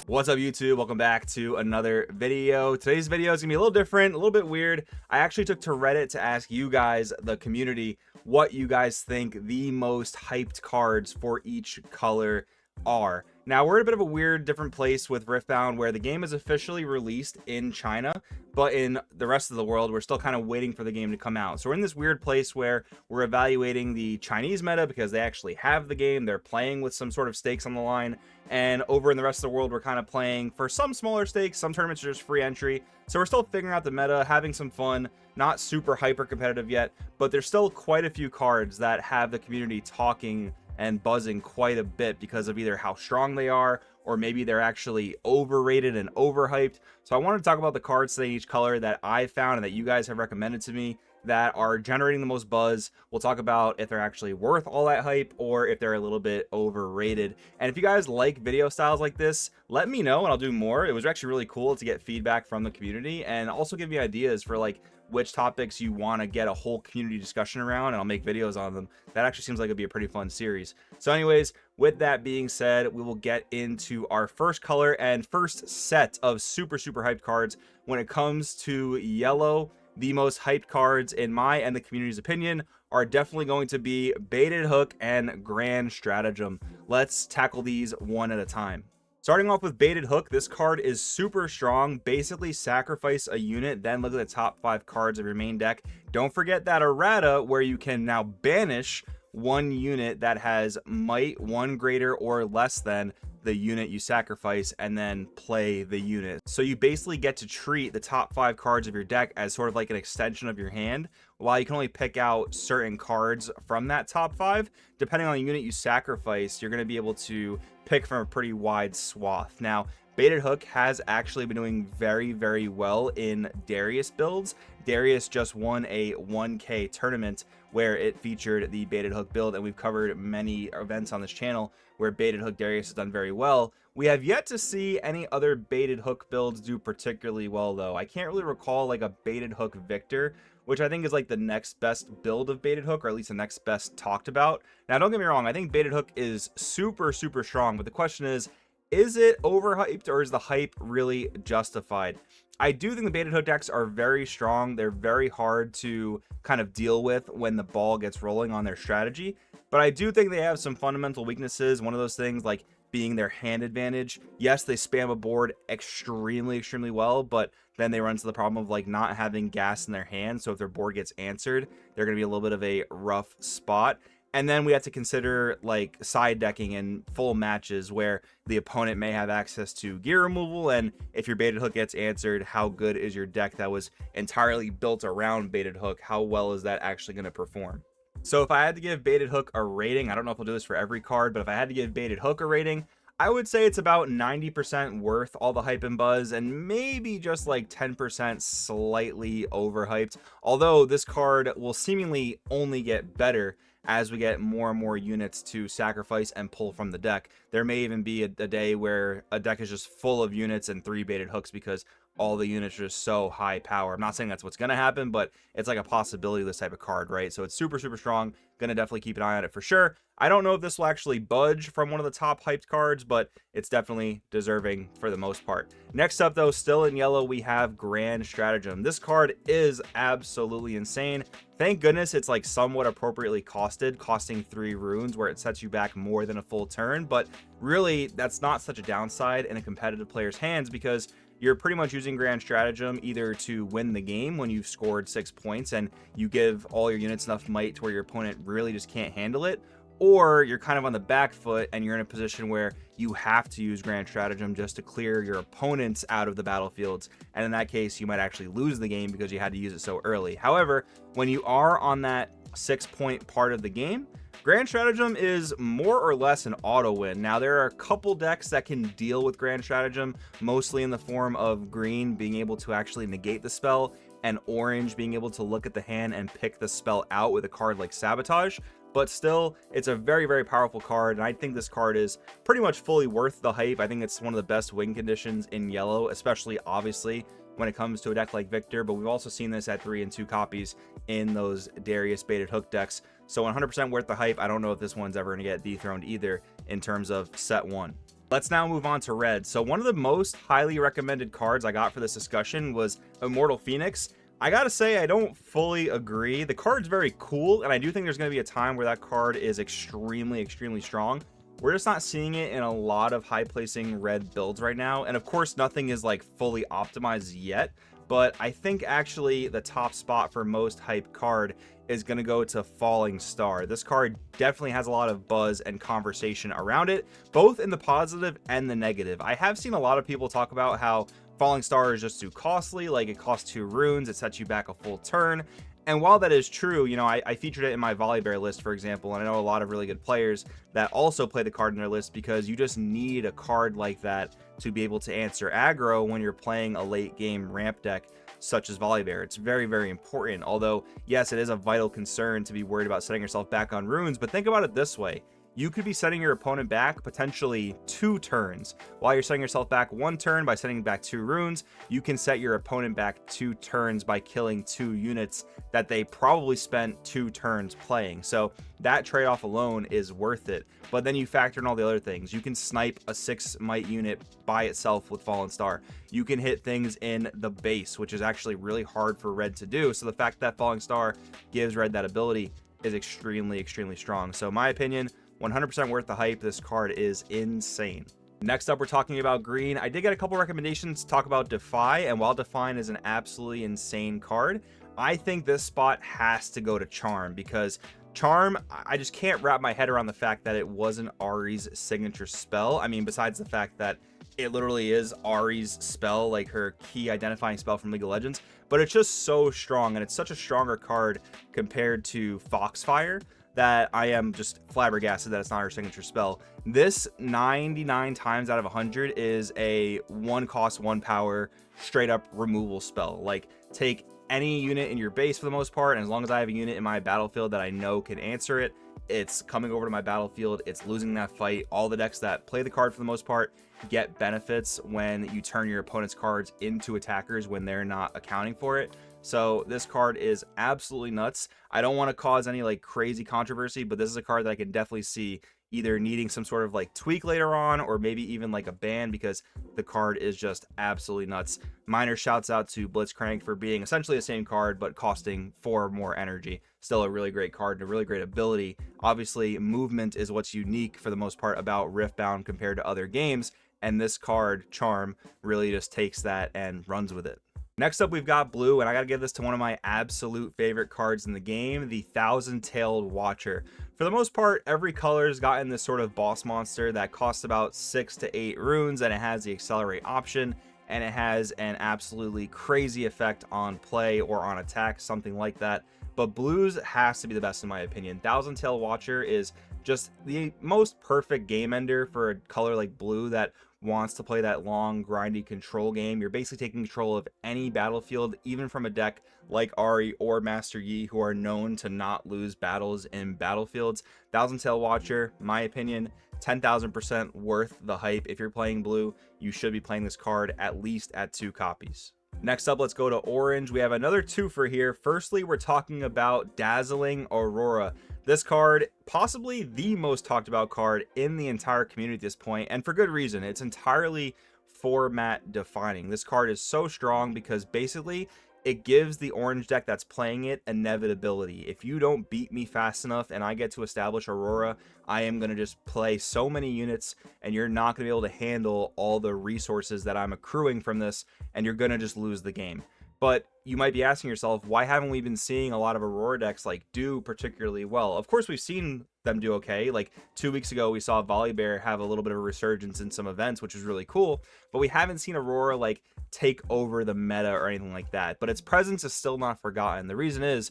What's up, YouTube? Welcome back to another video. Today's video is gonna be a little different, a little bit weird. I actually took to Reddit to ask you guys, the community, what you guys think the most hyped cards for each color are. Now, we're in a bit of a weird, different place with Riftbound, where the game is officially released in China, but in the rest of the world, we're still kind of waiting for the game to come out. So we're in this weird place where we're evaluating the Chinese meta because they actually have the game. They're playing with some sort of stakes on the line. And over in the rest of the world, we're kind of playing for some smaller stakes. Some tournaments are just free entry. So we're still figuring out the meta, having some fun, not super hyper competitive yet, but there's still quite a few cards that have the community talking and buzzing quite a bit because of either how strong they are, or maybe they're actually overrated and overhyped. So I wanted to talk about the cards today, each color that I found and that you guys have recommended to me that are generating the most buzz. We'll talk about if they're actually worth all that hype or if they're a little bit overrated. And if you guys like video styles like this, let me know and I'll do more. It was actually really cool to get feedback from the community and also give me ideas for like which topics you want to get a whole community discussion around, and I'll make videos on them. That actually seems like it'd be a pretty fun series. So anyways, with that being said, we will get into our first color and first set of super hyped cards. When it comes to yellow, the most hyped cards in my and the community's opinion are definitely going to be Baited Hook and Grand Stratagem. Let's tackle these one at a time. Starting off with Baited Hook, this card is super strong. Basically sacrifice a unit, then look at the top 5 cards of your main deck. Don't forget that errata, where you can now banish one unit that has might 1 greater or less than the unit you sacrifice, and then play the unit. So you basically get to treat the top 5 cards of your deck as sort of like an extension of your hand, while you can only pick out certain cards from that top 5. Depending on the unit you sacrifice, you're going to be able to pick from a pretty wide swath. Now, Baited Hook has actually been doing very well in Darius builds. Darius just won a 1K tournament where it featured the Baited Hook build, and we've covered many events on this channel where Baited Hook Darius has done very well. We have yet to see any other Baited Hook builds do particularly well, though. I can't really recall like a Baited Hook Victor, which I think is like the next best build of Baited Hook, or at least the next best talked about. Now, don't get me wrong, I think Baited Hook is super strong, but the question is it overhyped, or is the hype really justified? I do think the Baited Hook decks are very strong. They're very hard to kind of deal with when the ball gets rolling on their strategy, but I do think they have some fundamental weaknesses. One of those things like being their hand advantage. Yes, they spam a board extremely well, but then they run into the problem of like not having gas in their hand. So if their board gets answered, they're going to be a little bit of a rough spot. And then we have to consider like side decking in full matches where the opponent may have access to gear removal, and if your Baited Hook gets answered, how good is your deck that was entirely built around Baited Hook? How well is that actually going to perform? So if I had to give Baited Hook a rating, I don't know if I'll do this for every card, but if I had to give Baited Hook a rating, I would say it's about 90% worth all the hype and buzz, and maybe just like 10% slightly overhyped. Although this card will seemingly only get better as we get more and more units to sacrifice and pull from the deck. There may even be a day where a deck is just full of units and 3 Baited Hooks because all the units are just so high power. I'm not saying that's what's going to happen, but it's like a possibility of this type of card, right? So it's super strong. Going to definitely keep an eye on it for sure. I don't know if this will actually budge from one of the top hyped cards, but it's definitely deserving for the most part. Next up, though, still in yellow, we have Grand Stratagem. This card is absolutely insane. Thank goodness it's like somewhat appropriately costed, costing 3 runes, where it sets you back more than a full turn. But really, that's not such a downside in a competitive player's hands, because you're pretty much using Grand Stratagem either to win the game when you've scored 6 points and you give all your units enough might to where your opponent really just can't handle it, or you're kind of on the back foot and you're in a position where you have to use Grand Stratagem just to clear your opponents out of the battlefields, and in that case you might actually lose the game because you had to use it so early. However, when you are on that 6-point part of the game, Grand Stratagem is more or less an auto win. Now, there are a couple decks that can deal with Grand Stratagem, mostly in the form of green being able to actually negate the spell, and orange being able to look at the hand and pick the spell out with a card like Sabotage. But still, it's a very powerful card, and I think this card is pretty much fully worth the hype. I think it's one of the best win conditions in yellow, especially obviously when it comes to a deck like Victor, but we've also seen this at 3 and 2 copies in those Darius Baited Hook decks. So 100% worth the hype. I don't know if this one's ever going to get dethroned either in terms of set 1. Let's now move on to red. So one of the most highly recommended cards I got for this discussion was Immortal Phoenix. I gotta say, I don't fully agree. The card's very cool, and I do think there's going to be a time where that card is extremely, extremely strong. We're just not seeing it in a lot of high placing red builds right now. And of course, nothing is like fully optimized yet. But I think actually the top spot for most hype card is going to go to Falling Star. This card definitely has a lot of buzz and conversation around it, both in the positive and the negative. I have seen a lot of people talk about how Falling Star is just too costly, like it costs 2 runes, it sets you back a full turn. And while that is true, you know, I featured it in my Volibear list, for example, and I know a lot of really good players that also play the card in their list because you just need a card like that to be able to answer aggro when you're playing a late game ramp deck such as Volibear. It's very, very important. Although, yes, it is a vital concern to be worried about setting yourself back on runes, but think about it this way. You could be setting your opponent back potentially 2 turns. While you're setting yourself back 1 turn by setting back 2 runes, you can set your opponent back 2 turns by killing 2 units that they probably spent 2 turns playing. So that trade-off alone is worth it. But then you factor in all the other things. You can snipe a 6 might unit by itself with Fallen Star. You can hit things in the base, which is actually really hard for red to do. So the fact that Falling Star gives red that ability is extremely, extremely strong. So my opinion, 100% worth the hype. This card is insane. Next up, we're talking about green. I did get a couple recommendations to talk about Defy, and while Define is an absolutely insane card, I think this spot has to go to Charm, because Charm, I just can't wrap my head around the fact that it wasn't Ari's signature spell. I mean, besides the fact that it literally is Ari's spell, like her key identifying spell from League of Legends, but it's just so strong, and it's such a stronger card compared to Foxfire that I am just flabbergasted that it's not her signature spell. This 99 times out of 100 is a 1 cost, 1 power, straight up removal spell. Like, take any unit in your base for the most part, and as long as I have a unit in my battlefield that I know can answer it, it's coming over to my battlefield, it's losing that fight. All the decks that play the card for the most part get benefits when you turn your opponent's cards into attackers when they're not accounting for it. So this card is absolutely nuts. I don't want to cause any like crazy controversy, but this is a card that I can definitely see either needing some sort of like tweak later on, or maybe even like a ban, because the card is just absolutely nuts. Minor shouts out to Blitzcrank for being essentially the same card but costing 4 more energy. Still a really great card and a really great ability. Obviously, movement is what's unique for the most part about Riftbound compared to other games, and this card, Charm, really just takes that and runs with it. Next up, we've got blue, and I gotta give this to one of my absolute favorite cards in the game, the Thousand-Tailed Watcher. For the most part, every color's gotten this sort of boss monster that costs about 6 to 8 runes, and it has the accelerate option, and it has an absolutely crazy effect on play or on attack, something like that. But blues has to be the best in my opinion. Thousand-Tailed Watcher is just the most perfect game ender for a color like blue that wants to play that long, grindy control game. You're basically taking control of any battlefield, even from a deck like Ari or Master Yi, who are known to not lose battles in battlefields. Thousand-Tailed Watcher, my opinion, 10,000% worth the hype. If you're playing blue, you should be playing this card at least at 2 copies. Next up, let's go to orange. We have another twofer here. Firstly, we're talking about Dazzling Aurora. This card, possibly the most talked about card in the entire community at this point, and for good reason. It's entirely format defining. This card is so strong because basically it gives the orange deck that's playing it inevitability. If you don't beat me fast enough and I get to establish Aurora, I am going to just play so many units, and you're not going to be able to handle all the resources that I'm accruing from this, and you're going to just lose the game. But you might be asking yourself, why haven't we been seeing a lot of Aurora decks like do particularly well? Of course, we've seen them do okay. Like 2 weeks ago, we saw Volibear have a little bit of a resurgence in some events, which is really cool. But we haven't seen Aurora like take over the meta or anything like that. But its presence is still not forgotten. The reason is,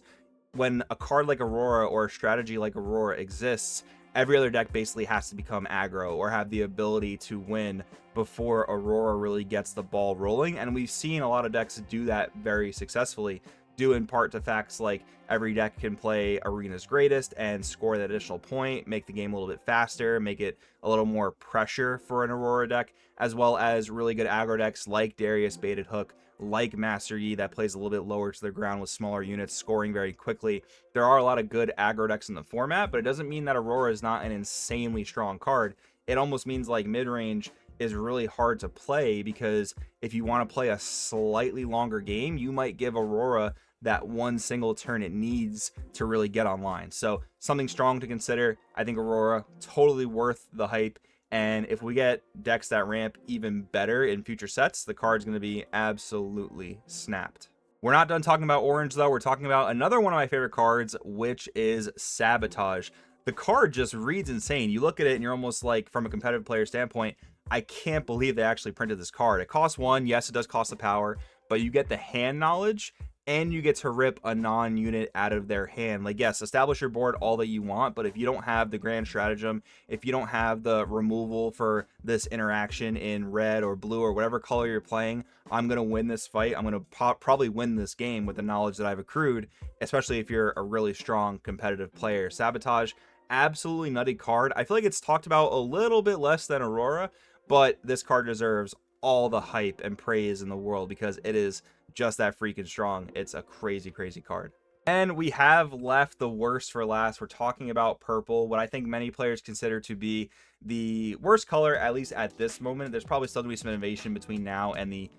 when a card like Aurora or a strategy like Aurora exists, every other deck basically has to become aggro or have the ability to win before Aurora really gets the ball rolling. And we've seen a lot of decks do that very successfully, due in part to facts like every deck can play Arena's Greatest and score that additional point, make the game a little bit faster, make it a little more pressure for an Aurora deck, as well as really good aggro decks like Darius Baited Hook, like Master Yi, that plays a little bit lower to the ground with smaller units, scoring very quickly. There are a lot of good aggro decks in the format, but it doesn't mean that Aurora is not an insanely strong card. it almost means like mid-range is really hard to play, because if you want to play a slightly longer game, you might give Aurora that one single turn it needs to really get online. So something strong to consider. I think Aurora totally worth the hype, and if we get decks that ramp even better in future sets, the card's going to be absolutely snapped. We're not done talking about orange though. We're talking about another one of my favorite cards, which is Sabotage. The card just reads insane. You look at it and you're almost like, from a competitive player standpoint, I can't believe they actually printed this card. It costs 1. Yes, it does cost the power, but you get the hand knowledge and you get to rip a non-unit out of their hand. Like, yes, establish your board all that you want, but if you don't have the grand stratagem, if you don't have the removal for this interaction in red or blue or whatever color you're playing, I'm going to win this fight. I'm going to probably win this game with the knowledge that I've accrued, especially if you're a really strong competitive player. Sabotage, absolutely nutty card. I feel like it's talked about a little bit less than Aurora, but this card deserves all the hype and praise in the world because it is just that freaking strong. It's a crazy card. And we have left the worst for last. We're talking about purple, what I think many players consider to be the worst color, at least at this moment. There's probably still gonna be some innovation between now and the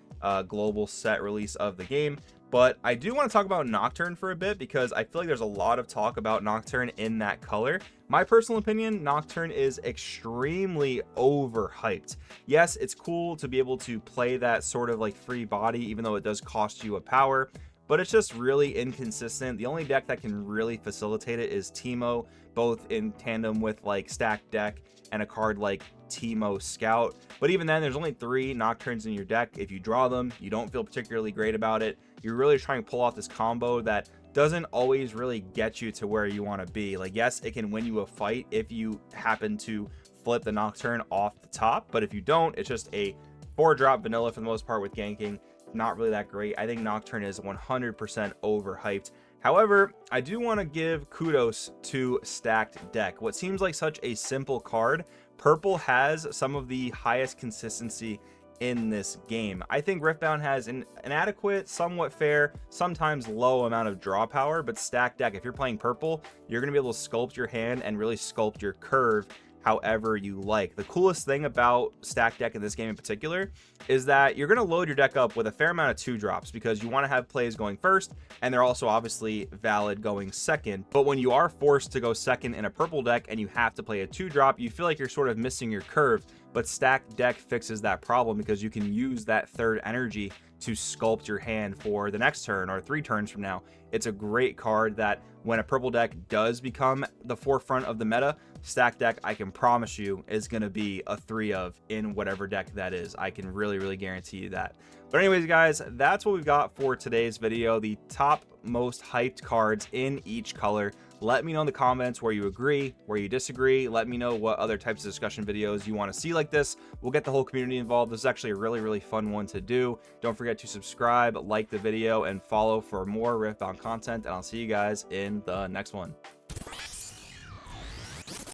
global set release of the game, but I do want to talk about Nocturne for a bit because I feel like there's a lot of talk about Nocturne in that color. My personal opinion, Nocturne is extremely overhyped. Yes, it's cool to be able to play that sort of like free body, even though it does cost you a power, but it's just really inconsistent. The only deck that can really facilitate it is Teemo, both in tandem with like stacked deck and a card like Teemo Scout. But even then, there's only 3 Nocturnes in your deck. If you draw them, you don't feel particularly great about it. You're really trying to pull off this combo that doesn't always really get you to where you want to be. Like, yes, it can win you a fight if you happen to flip the Nocturne off the top, but if you don't, it's just a 4-drop vanilla for the most part with ganking. Not really that great. I think Nocturne is 100% overhyped. However, I do want to give kudos to stacked deck. What seems like such a simple card, purple has some of the highest consistency in this game. I think Riftbound has an adequate, somewhat fair, sometimes low amount of draw power, but stacked deck, if you're playing purple, you're going to be able to sculpt your hand and really sculpt your curve however you like. The coolest thing about stacked deck in this game in particular is that you're going to load your deck up with a fair amount of 2-drops because you want to have plays going first, and they're also obviously valid going second. But when you are forced to go second in a purple deck and you have to play a 2-drop, you feel like you're sort of missing your curve. But stacked deck fixes that problem because you can use that third energy to sculpt your hand for the next turn or 3 turns from now. It's a great card that when a purple deck does become the forefront of the meta, stacked deck, I can promise you, is going to be a 3 of in whatever deck that is. I can really guarantee you that. But anyways, guys, that's what we've got for today's video. The top most hyped cards in each color. Let me know in the comments where you agree, where you disagree. Let me know what other types of discussion videos you want to see like this. We'll get the whole community involved. This is actually a really fun one to do. Don't forget to subscribe, like the video, and follow for more Riftbound content. And I'll see you guys in the next one.